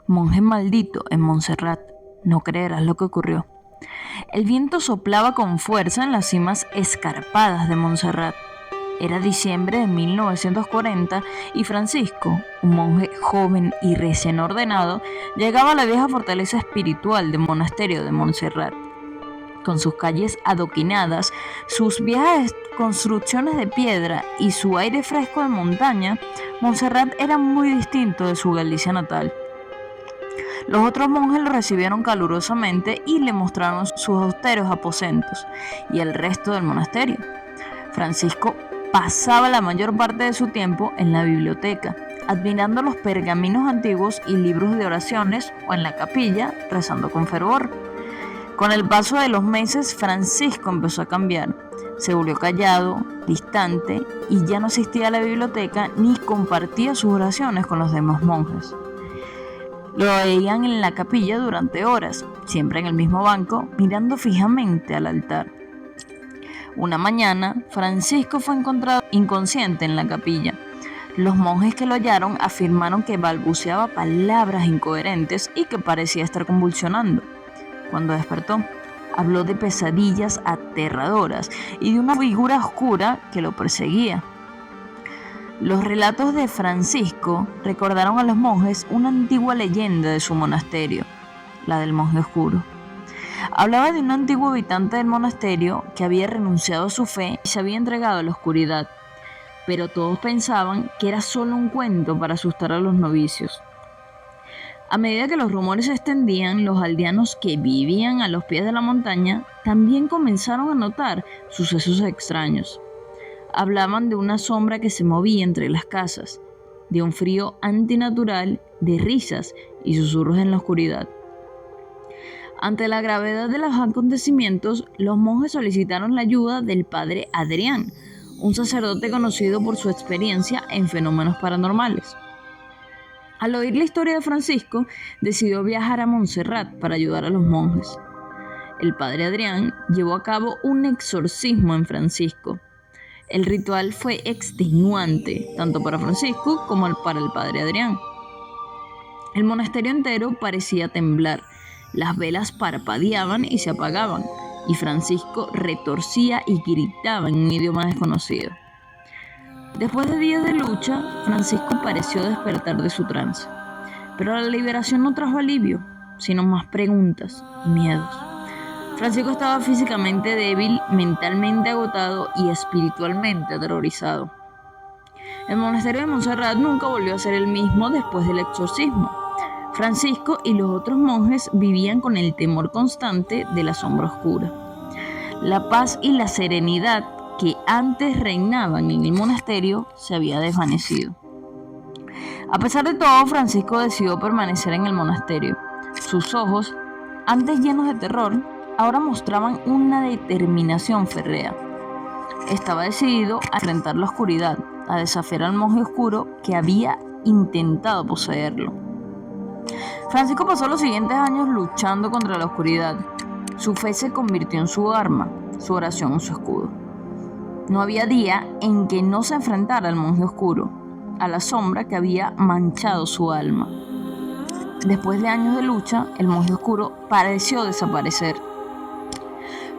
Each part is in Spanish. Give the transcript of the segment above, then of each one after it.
Monje maldito en Montserrat. No creerás lo que ocurrió. El viento soplaba con fuerza en las cimas escarpadas de Montserrat. Era diciembre de 1940 y Francisco, un monje joven y recién ordenado, llegaba a la vieja fortaleza espiritual del monasterio de Montserrat. Con sus calles adoquinadas, sus viejas construcciones de piedra y su aire fresco de montaña, Montserrat era muy distinto de su Galicia natal. Los otros monjes lo recibieron calurosamente y le mostraron sus austeros aposentos y el resto del monasterio. Francisco pasaba la mayor parte de su tiempo en la biblioteca, admirando los pergaminos antiguos y libros de oraciones o en la capilla, rezando con fervor. Con el paso de los meses, Francisco empezó a cambiar. Se volvió callado, distante y ya no asistía a la biblioteca ni compartía sus oraciones con los demás monjes. Lo veían en la capilla durante horas, siempre en el mismo banco, mirando fijamente al altar. Una mañana, Francisco fue encontrado inconsciente en la capilla. Los monjes que lo hallaron afirmaron que balbuceaba palabras incoherentes y que parecía estar convulsionando. Cuando despertó, habló de pesadillas aterradoras y de una figura oscura que lo perseguía. Los relatos de Francisco recordaron a los monjes una antigua leyenda de su monasterio, la del monje oscuro. Hablaba de un antiguo habitante del monasterio que había renunciado a su fe y se había entregado a la oscuridad, pero todos pensaban que era solo un cuento para asustar a los novicios. A medida que los rumores se extendían, los aldeanos que vivían a los pies de la montaña también comenzaron a notar sucesos extraños. Hablaban de una sombra que se movía entre las casas, de un frío antinatural, de risas y susurros en la oscuridad. Ante la gravedad de los acontecimientos, los monjes solicitaron la ayuda del padre Adrián, un sacerdote conocido por su experiencia en fenómenos paranormales. Al oír la historia de Francisco, decidió viajar a Montserrat para ayudar a los monjes. El padre Adrián llevó a cabo un exorcismo en Francisco. El ritual fue extenuante, tanto para Francisco como para el padre Adrián. El monasterio entero parecía temblar, las velas parpadeaban y se apagaban, y Francisco retorcía y gritaba en un idioma desconocido. Después de días de lucha, Francisco pareció despertar de su trance, pero la liberación no trajo alivio, sino más preguntas y miedos. Francisco estaba físicamente débil, mentalmente agotado y espiritualmente aterrorizado. El monasterio de Montserrat nunca volvió a ser el mismo después del exorcismo. Francisco y los otros monjes vivían con el temor constante de la sombra oscura. La paz y la serenidad que antes reinaban en el monasterio se había desvanecido. A pesar de todo, Francisco decidió permanecer en el monasterio. Sus ojos, antes llenos de terror, ahora mostraban una determinación férrea. Estaba decidido a enfrentar la oscuridad, a desafiar al monje oscuro que había intentado poseerlo. Francisco pasó los siguientes años luchando contra la oscuridad. Su fe se convirtió en su arma, su oración en su escudo. No había día en que no se enfrentara al monje oscuro, a la sombra que había manchado su alma. Después de años de lucha, el monje oscuro pareció desaparecer.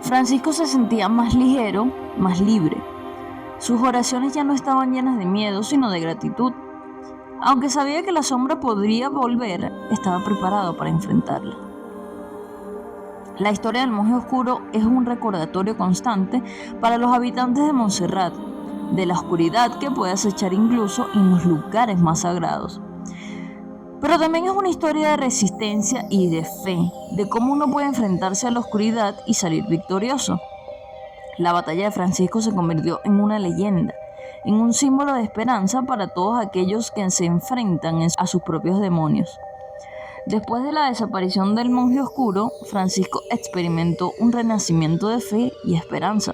Francisco se sentía más ligero, más libre. Sus oraciones ya no estaban llenas de miedo, sino de gratitud. Aunque sabía que la sombra podría volver, estaba preparado para enfrentarla. La historia del monje oscuro es un recordatorio constante para los habitantes de Montserrat, de la oscuridad que puede acechar incluso en los lugares más sagrados. Pero también es una historia de resistencia y de fe, de cómo uno puede enfrentarse a la oscuridad y salir victorioso. La batalla de Francisco se convirtió en una leyenda, en un símbolo de esperanza para todos aquellos que se enfrentan a sus propios demonios. Después de la desaparición del monje oscuro, Francisco experimentó un renacimiento de fe y esperanza.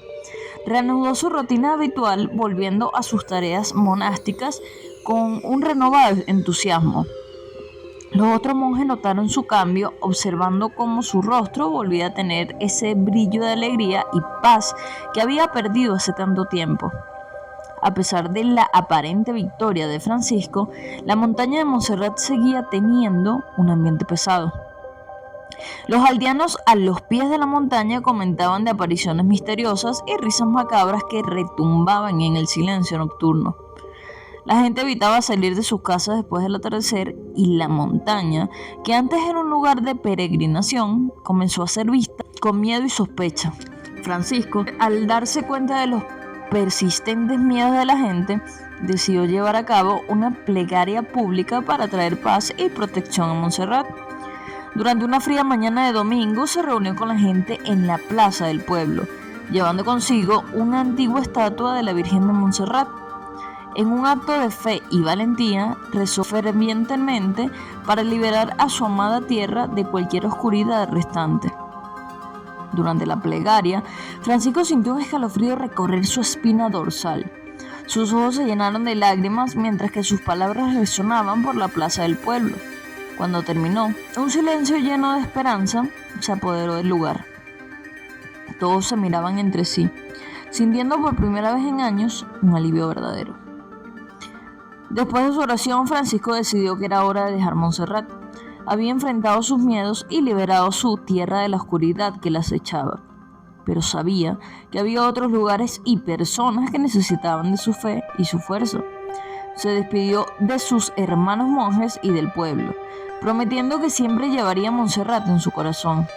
Reanudó su rutina habitual, volviendo a sus tareas monásticas con un renovado entusiasmo. Los otros monjes notaron su cambio, observando cómo su rostro volvía a tener ese brillo de alegría y paz que había perdido hace tanto tiempo. A pesar de la aparente victoria de Francisco, la montaña de Montserrat seguía teniendo un ambiente pesado. Los aldeanos a los pies de la montaña comentaban de apariciones misteriosas y risas macabras que retumbaban en el silencio nocturno. La gente evitaba salir de sus casas después del atardecer y la montaña, que antes era un lugar de peregrinación, comenzó a ser vista con miedo y sospecha. Francisco, al darse cuenta de los persistentes miedos de la gente, decidió llevar a cabo una plegaria pública para traer paz y protección a Montserrat. Durante una fría mañana de domingo se reunió con la gente en la plaza del pueblo, llevando consigo una antigua estatua de la Virgen de Montserrat. En un acto de fe y valentía, rezó fervientemente para liberar a su amada tierra de cualquier oscuridad restante. Durante la plegaria, Francisco sintió un escalofrío recorrer su espina dorsal. Sus ojos se llenaron de lágrimas mientras que sus palabras resonaban por la plaza del pueblo. Cuando terminó, un silencio lleno de esperanza se apoderó del lugar. Todos se miraban entre sí, sintiendo por primera vez en años un alivio verdadero. Después de su oración, Francisco decidió que era hora de dejar Montserrat. Había enfrentado sus miedos y liberado su tierra de la oscuridad que la acechaba. Pero sabía que había otros lugares y personas que necesitaban de su fe y su fuerza. Se despidió de sus hermanos monjes y del pueblo, prometiendo que siempre llevaría a Montserrat en su corazón.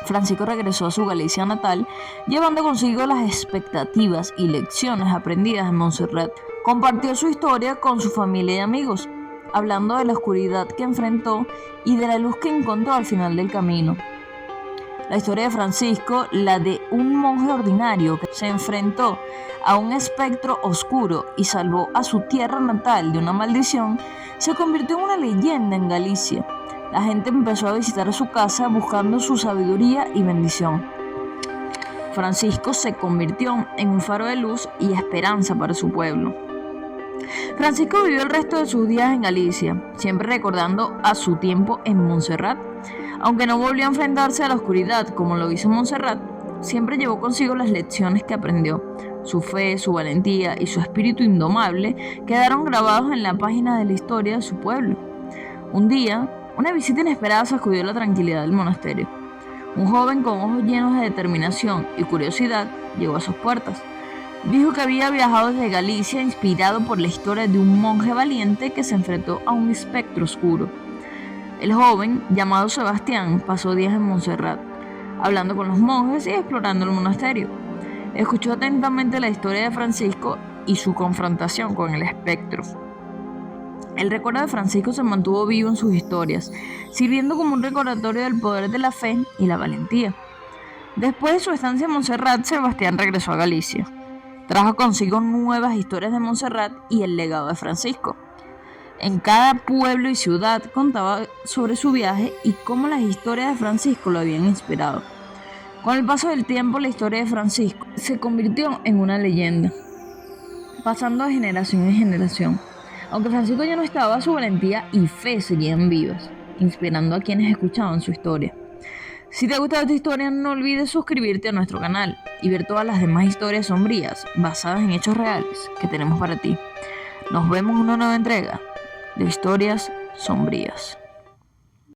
Francisco regresó a su Galicia natal, llevando consigo las expectativas y lecciones aprendidas en Montserrat. Compartió su historia con su familia y amigos, hablando de la oscuridad que enfrentó y de la luz que encontró al final del camino. La historia de Francisco, la de un monje ordinario que se enfrentó a un espectro oscuro y salvó a su tierra natal de una maldición, se convirtió en una leyenda en Galicia. La gente empezó a visitar su casa buscando su sabiduría y bendición. Francisco se convirtió en un faro de luz y esperanza para su pueblo. Francisco vivió el resto de sus días en Galicia, siempre recordando a su tiempo en Montserrat. Aunque no volvió a enfrentarse a la oscuridad como lo hizo Montserrat, siempre llevó consigo las lecciones que aprendió. Su fe, su valentía y su espíritu indomable quedaron grabados en la página de la historia de su pueblo. Un día, una visita inesperada sacudió la tranquilidad del monasterio. Un joven con ojos llenos de determinación y curiosidad llegó a sus puertas. Dijo que había viajado desde Galicia inspirado por la historia de un monje valiente que se enfrentó a un espectro oscuro. El joven, llamado Sebastián, pasó días en Montserrat, hablando con los monjes y explorando el monasterio. Escuchó atentamente la historia de Francisco y su confrontación con el espectro. El recuerdo de Francisco se mantuvo vivo en sus historias, sirviendo como un recordatorio del poder de la fe y la valentía. Después de su estancia en Montserrat, Sebastián regresó a Galicia. Trajo consigo nuevas historias de Montserrat y el legado de Francisco. En cada pueblo y ciudad contaba sobre su viaje y cómo las historias de Francisco lo habían inspirado. Con el paso del tiempo, la historia de Francisco se convirtió en una leyenda, pasando de generación en generación. Aunque Francisco ya no estaba, su valentía y fe seguían vivas, inspirando a quienes escuchaban su historia. Si te ha gustado esta historia, no olvides suscribirte a nuestro canal y ver todas las demás historias sombrías basadas en hechos reales que tenemos para ti. Nos vemos en una nueva entrega de Historias Sombrías.